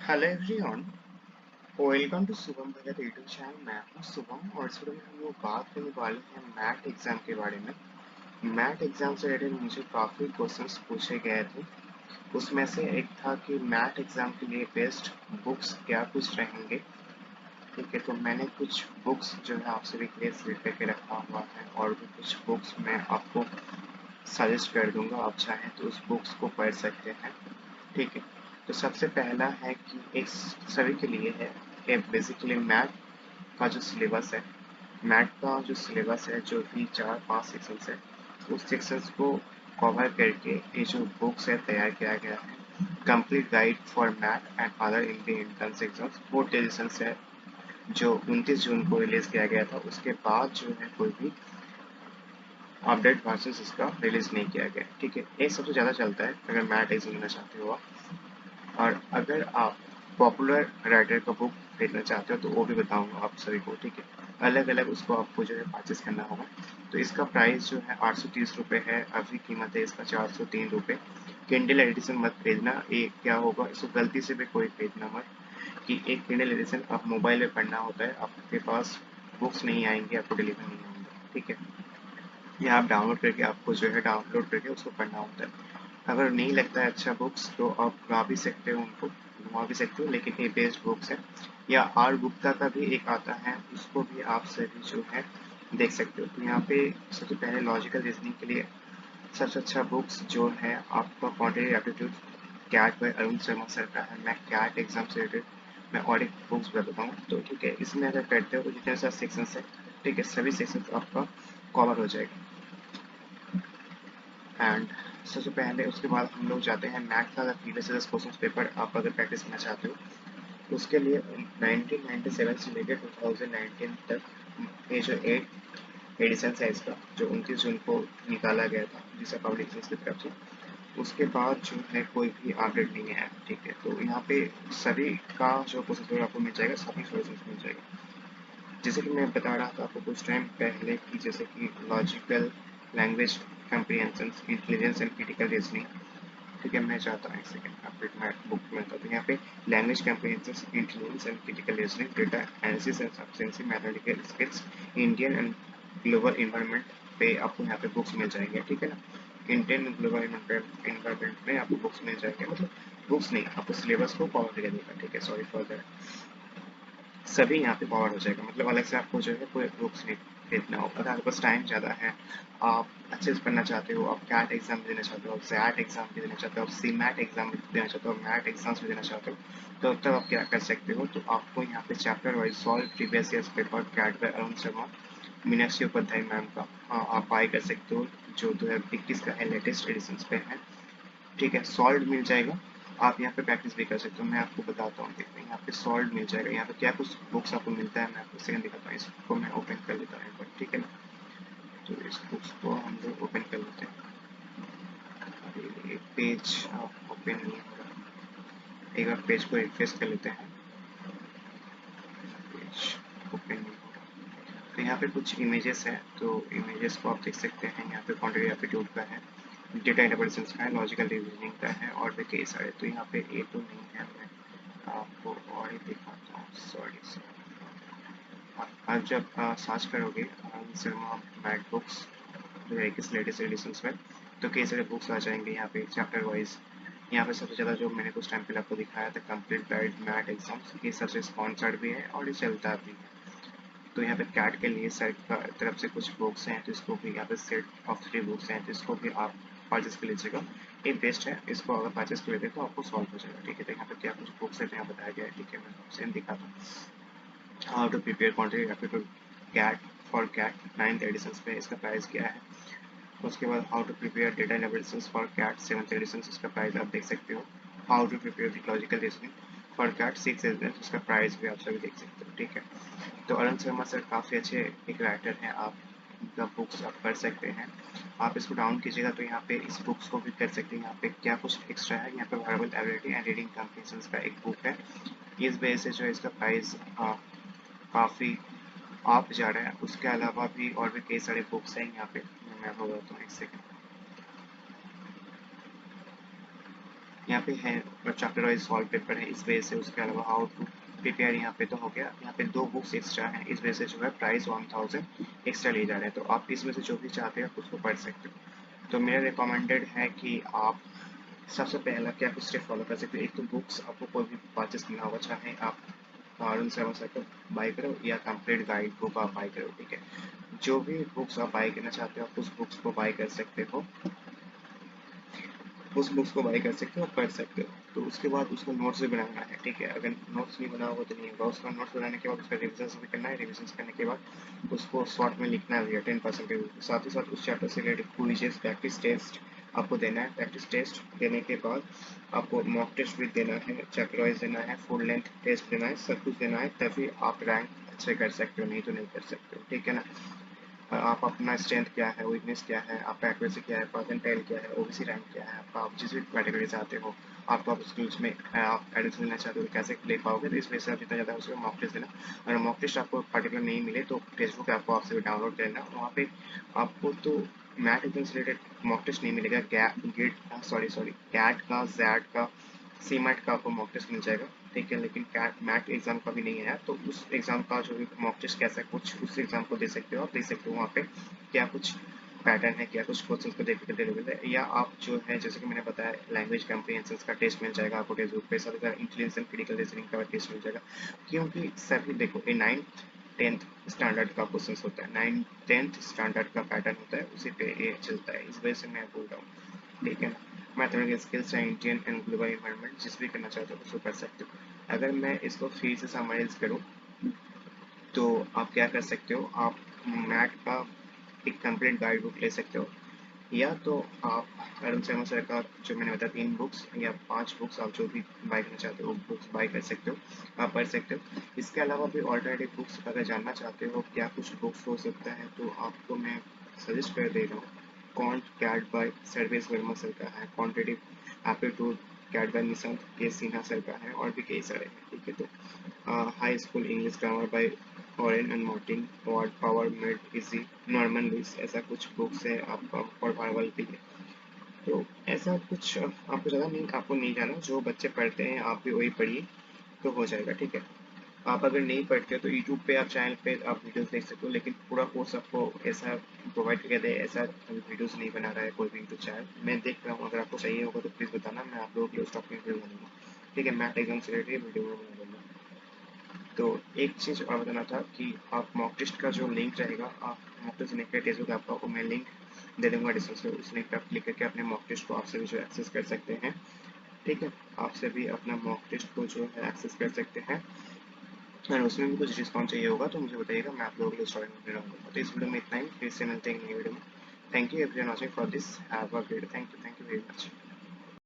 Hello everyone, welcome to Shubham Bhagat YouTube channel. मैं हूं शुभम और इस वीडियो में हम लोग बात करने वाले हैं मैथ एग्जाम के बारे में। मैथ एग्जाम से रिलेटेड मुझे काफ़ी क्वेश्चंस पूछे गए थे। उसमें से एक था कि मैथ एग्जाम के लिए बेस्ट बुक्स क्या कुछ रहेंगे। ठीक है, तो मैंने कुछ बुक्स जो है आपसे रिक्वेस्ट करके रखा हुआ है और भी कुछ बुक्स मैं आपको सजेस्ट कर दूंगा, आप चाहें तो उस बुक्स को पढ़ सकते हैं। ठीक है, तो सबसे पहला है कि एक सभी के लिए है कि बेसिकली मैथ का जो सिलेबस है, मैथ का जो सिलेबस है जो भी 4-5 सेक्शंस है, उस सेक्शंस को कवर करके ये जो बुक्स है तैयार किया गया है। Complete guide for math and other Indian entrance exams 4 editions है जो 29 जून को रिलीज किया गया था। उसके बाद जो है कोई भी अपडेट वर्जन इसका रिलीज नहीं किया गया। ठीक है, ये सबसे ज़्यादा चलता है अगर मैथ एग्जाम लेना चाहते हो आप। और अगर आप पॉपुलर राइटर का बुक खरीदना चाहते हो तो वो भी बताऊंगा आप सभी को। ठीक है, अलग अलग उसको आपको जो है परचेस करना होगा। तो इसका प्राइस जो है 830 रुपये है, अभी कीमत है इसका 403 रुपये। किंडल एडिशन मत खरीदना, ये क्या होगा, इसको गलती से भी कोई खरीदना मत कि एक किंडल एडिशन आप मोबाइल में पढ़ना होता है, आपके पास बुक्स नहीं आएंगे, आपको डिलीवर नहीं होंगे। ठीक है, या आप डाउनलोड करके आपको जो है डाउनलोड करके उसको पढ़ना होता है। अगर नहीं लगता है अच्छा बुक्स तो आप गा भी सकते हो, उनको घुमा भी सकते हो, लेकिन ये बेस्ट बुक्स है। या आर गुप्ता का भी एक आता है, उसको भी आप सभी जो है देख सकते हो। तो यहाँ पे सबसे पहले लॉजिकल रीजनिंग के लिए सबसे अच्छा बुक्स जो है आपका quantitative aptitude CAT by Arun Sharma sir का है। मैं कैट एग्जाम से रिलेटेड मैं और एक बुक्स बताता हूँ। तो ठीक है, इसमें अगर करते हो तो जितने सारे सेक्शंस है, ठीक है, सभी सेक्शंस आपका कवर हो जाएगा। एंड सबसे पहले उसके बाद हम लोग जाते हैं मैथ का। अगर प्रीवियस ईयर क्वेश्चन पेपर आप अगर प्रैक्टिस करना चाहते हो तो उसके लिए 1997 से लेकर 2019 तक ये जो 8 एडिशन है इसका, जो 29 जून को निकाला गया था जिसे पब्लिकेशन की तरफ से, उसके बाद जो है कोई भी अपडेट नहीं है। ठीक है, तो यहाँ पे सभी का जो क्वेश्चन पेपर आपको मिल जाएगा, सभी सॉल्यूशन मिल जाएगा। जैसे कि मैं बता रहा था आपको कुछ टाइम पहले कि जैसे कि logical, language comprehension, intelligence and critical reasoning. ठीक है, मैं चाहता हूँ एक सेकंड अपडेट मैं बुक में था। तो यहाँ पे language comprehension, intelligence and critical reasoning, data analysis and sufficiency, mathematical skills, Indian and global environment पे आपको यहाँ पे बुक्स मिल जाएंगे। ठीक है ना, इंडियन ग्लोबल इन्वायरमेंट में आपको बुक्स मिल जाएंगे, मतलब बुक्स नहीं, आपको सिलेबस को कवर करके देगा। ठीक है, सॉरी फॉर दैट, सभी यहाँ पे कवर हो जाएगा, मतलब अलग से आपको जो है कोई बुक्स नहीं खरीदना होगा। अगर आपके पास टाइम ज़्यादा है, आप अच्छे से पढ़ना चाहते हो, आप कैट एग्जाम भी देना चाहते हो, आप जैट एग्जाम भी देना चाहते हो, आप सी मैट एग्जाम भी देना चाहते हो, मैट एग्जाम्स भी देना चाहते हो, तो तब आप क्या कर सकते हो, तो आपको यहाँ पे chapter wise solve previous year paper CAT by Arun Sharma, Meenakshi Upadhyay ma'am का आप बाय कर सकते हो, जो 2021 का है, लेटेस्ट एडिशन पे है। ठीक है, सॉल्व मिल जाएगा। आप यहाँ पे प्रैक्टिस भी कर सकते हो, मैं आपको बताता हूँ। देखते हैं यहाँ पे सॉल्व मिल जाएगा, यहाँ पे क्या कुछ बुक्स आपको मिलता है, मैं आपको सेकंड दिखाता हूँ। इसको मैं ओपन कर लेता हूँ एक बार, ठीक है ना। तो इस बुक्स को हम लोग ओपन कर लेते हैं। अभी एक पेज ओपन नहीं हो रहा, एक बार पेज को रिफ्रेश कर लेते हैं। पेज ओपन नहीं हो रहा, तो यहाँ पे कुछ इमेजेस है, तो इमेजेस को आप देख सकते हैं। यहाँ पे क्वांटिटी एप्टीट्यूड का है, डेटा इंटरप्रिटेशन का है, लॉजिकल रीजनिंग का है, और भी कई सारे। तो यहाँ पे ए तो नहीं है, मैं आपको और ही दिखाता हूँ, सॉरी सॉरी। आप जब सर्च करोगे Sharma math books 2021 latest editions में, तो कई सारे बुक्स आ जाएंगे यहाँ पे चैप्टर वाइज। यहाँ पे सबसे ज़्यादा जो मैंने कुछ टाइम पहले आपको दिखाया था, कंप्लीट गाइड मैथ एग्जाम्स, ये सबसे स्पॉन्सर्ड भी है और ये चलता भी है। तो यहाँ पे कैट के लिए सर का तरफ से कुछ बुक्स हैं, तो इसको भी यहाँ पे सेट ऑफ 3 बुक्स हैं, तो इसको भी आप परचेस कर लीजिएगा। ये बेस्ट है, इसको अगर परचेस कर लेते तो आपको सॉल्व हो जाएगा। ठीक है, तो यहाँ पे क्या कुछ बुक्स है तो यहाँ बताया गया है। ठीक है, मैं आपसे दिखाता हूँ। How to prepare quantity aptitude CAT for CAT 9th edition पे, इसका प्राइस क्या है। उसके बाद how to prepare data analysis for CAT 7th edition, इसका प्राइस आप देख सकते हो। How to prepare logical reasoning for CAT 6th edition, उसका प्राइस भी आप सभी देख सकते हो। ठीक है, तो अरुण शर्मा सर काफ़ी अच्छे एक राइटर हैं, आप इनका बुक्स आप पढ़ सकते हैं। आप इसको डाउन कीजिएगा तो यहाँ पे इस बुक्स को भी कर सकते हैं। यहाँ पे क्या कुछ एक्स्ट्रा है, यहाँ पे verbal ability and reading comprehension का एक बुक है, इस वजह से जो है इसका प्राइस काफ़ी आप जा रहा है। उसके अलावा भी और भी कई सारे बुक्स हैं यहाँ पे, मैं आपको बताता हूँ एक सेकंड। यहाँ पे है चैप्टर वाइज सॉल्व पेपर है, इस वजह से। उसके अलावा हाउ टू प्रिपेयर यहाँ पे तो हो गया। यहाँ पे 2 बुक्स एक्स्ट्रा हैं, इस वजह से जो है प्राइस 1000 एक्स्ट्रा ले जा रहे हैं। तो आप इसमें से जो भी चाहते हैं उसको पढ़ सकते हो। तो मेरा रिकमेंडेड है कि आप सबसे पहला क्या कुछ स्टेप फॉलो कर सकते हो। एक तो बुक्स आपको कोई भी परचेस करना होगा, चाहे आप अरुण शर्मा सर को बाई करो या कंप्लीट गाइड बुक आप बाई करो, ठीक है। जो भी बुक्स आप बाई करना चाहते हो आप उस बुक्स को बाई कर सकते हो, उस बुक्स को बाई कर सकते हो और पढ़ सकते हो। तो उसके बाद उसका नोट्स भी बनाना है, ठीक है। अगर नोट्स नहीं बना होगा तो नहीं होगा। उसका नोट्स बनाने के बाद उसका रिविजन भी करना है, रिविजन करने के बाद उसको शॉर्ट में लिखना भी है 10% के। साथ ही साथ उस चैप्टर से रिलेटेड क्विजेस, प्रैक्टिस टेस्ट आपको देना है। प्रैक्टिस टेस्ट देने के बाद आपको मॉक टेस्ट भी देना है, चैप्टर वाइज देना है, फुल लेंथ टेस्ट देना है, सब कुछ देना है, तभी आप रैंक अच्छे कर सकते हो, नहीं तो नहीं कर सकते हो, ठीक है ना। आप अपना स्ट्रेंथ क्या है, वीकनेस क्या है, आपका एक्यूरेसी क्या है, परसेंटाइल क्या है, ओबीसी रैंक क्या है आपका, आप जिस भी कैटेगरी से आते हो, आपको आप स्कूल्स में आप एडमिशन लेना चाहते हो तो कैसे ले पाओगे। तो इस वजह से आप जितना ज़्यादा हो सके मॉक टेस्ट देना। अगर मॉक टेस्ट आपको पर्टिकुलर नहीं मिले तो टेक्स्ट बुक आपको आपसे डाउनलोड करना। वहाँ पे आपको तो मैथ एग्जाम से रिलेटेड मॉक टेस्ट नहीं मिलेगा, कैट का, जैट का, सीमेट का आपको मॉक टेस्ट मिल जाएगा, ठीक है। लेकिन कैट मैट एग्जाम का भी नहीं है, तो उस एग्जाम का जो भी मॉक टेस्ट कैसा कुछ उस एग्जाम को दे सकते हो। आप देख सकते हो वहाँ पे क्या कुछ पैटर्न है, क्या कुछ क्वेश्चन को डिफिकल्टी लेवल है। या आप जो है जैसे कि मैंने बताया लैंग्वेज कम्प्रीहेंशन का टेस्ट मिल जाएगा आपको टेक्स्ट बुक पे, साथ ही इंटेलिजेंस एंड क्रिटिकल रीजनिंग का टेस्ट मिल जाएगा। क्योंकि सभी देखो ये 9th 10th स्टैंडर्ड का क्वेश्चन होता है, 9th 10th स्टैंडर्ड का पैटर्न होता है, उसी पे ये चलता है। इस वजह से मैं बोल रहा हूँ, ठीक है ना। मैथमेटिकल स्किल्स या इंडियन एंड ग्लोबल इन्वायरमेंट जिस भी करना चाहते हो उसको कर सकते हो। अगर मैं इसको फिर से समराइज करूँ तो आप क्या कर सकते हो, आप मैथ का एक कंप्लीट गाइड बुक ले सकते हो, या तो आप अरुण शर्मा सर का जो मैंने बताया 3 बुक्स या 5 बुक्स आप जो भी बाय करना चाहते हो बुक्स बाय कर सकते हो, आप पढ़ सकते हो। इसके अलावा भी ऑल्टरनेटिव बुक्स अगर जानना चाहते हो क्या कुछ बुक्स हो सकता है तो आपको मैं सजेस्ट कर दे रहा हूँ। कॉन्ट CAT by Sarvesh Verma sir का है, quantitative aptitude CAT by Nishant K Sinha sir का है, और भी कई सारे हैं, ठीक है। तो high school English grammar by Wren and Martin, word power made easy, Norman Lewis, ऐसा कुछ बुक्स है आपका, और मार्वल भी है। तो ऐसा कुछ आपको ज़्यादा नहीं, आपको नहीं जाना, जो बच्चे पढ़ते हैं आप भी वही पढ़िए तो हो जाएगा, ठीक है। आप अगर नहीं पढ़ते हो तो यूट्यूब पे आप चैनल पे आप वीडियोस देख सकते हो, लेकिन पूरा कोर्स आपको ऐसा प्रोवाइड करके दे, ऐसा वीडियोस नहीं बना रहा है कोई भी यूट्यूब चैनल। मैं देख रहा हूँ, अगर आपको चाहिए होगा तो प्लीज़ बताना, मैं आप लोगों के लिए उस टॉपिक वीडियो बना दूँगा, ठीक है। मैथ एग्जाम से रिलेटेड वीडियो बना दूँगा। तो एक चीज़ और बताना था कि आप मॉक टेस्ट का जो लिंक रहेगा, आप मॉक टेस्ट लिंक का टेस्ट बुक आपका वो मैं लिंक दे दूँगा डिस्क्रिप्शन में, उस लिंक पर आप क्लिक करके अपने मॉक टेस्ट को आपसे भी जो एक्सेस कर सकते हैं, ठीक है। आपसे भी अपना मॉक टेस्ट को जो है एक्सेस कर सकते हैं, और उसमें भी कुछ डिस्काउंट चाहिए होगा तो मुझे बताइएगा, मैं आप लोगों के लिए स्टोरी में डाल दूँगा। तो इस वीडियो में इतना ही, फिर से मिलते हैं नई वीडियो में। Thank you everyone watching for this, have a great, thank you very much.